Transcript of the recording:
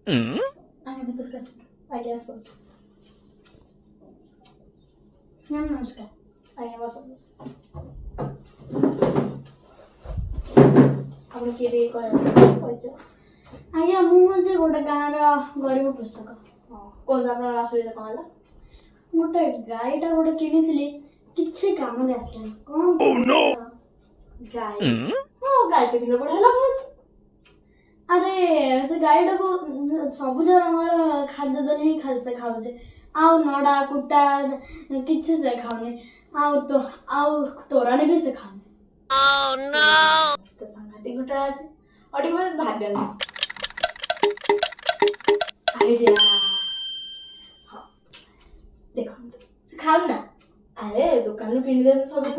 आगे भीतर का आगे आसो मैम नमस्कार आगे बस ଆପଣ କିଏ ଟିକେ କହିଛ ଆଜ୍ଞା ମୁଁ ଯେ ଗୋଟେ ଗାଁର ଗରିବ କୃଷକ କୁହନ୍ତୁ ଆପଣଙ୍କର ଅସୁବିଧା କ'ଣ ହେଲା ଗୋଟେ ଗାଈଟା ଗୋଟେ କିଣିଥିଲି କିଛି କାମରେ ଆସିଲାନି କ'ଣ ଗାଈ ହଁ ଗାଈ ତ କିଣିଲେ ବଢ଼ିଆ ଲାଭ ଅଛି ଆରେ ସେ ଗାଈଟାକୁ ସବୁଜ ରଙ୍ଗର ଖାଦ୍ୟ ଦେଲେ ହିଁ ସେ ଖାଉଛି ଆଉ ନଡ଼ା କୁଟା କିଛି ସେ ଖାଉନି ଆଉ ତୋରାଣି ବି ସେ ଖାଉନି ତ ସାଂଘାତିକ ଘଟଣା ଅଛି ଆଉ ଟିକେ ମୋତେ ଭାବିବାକୁ ଆଇଡ଼ିଆ ହଁ ଦେଖନ୍ତୁ ସେ ଖାଉନି ନା ଆରେ ଦୋକାନରୁ କିଣିଦେବେ ସବୁ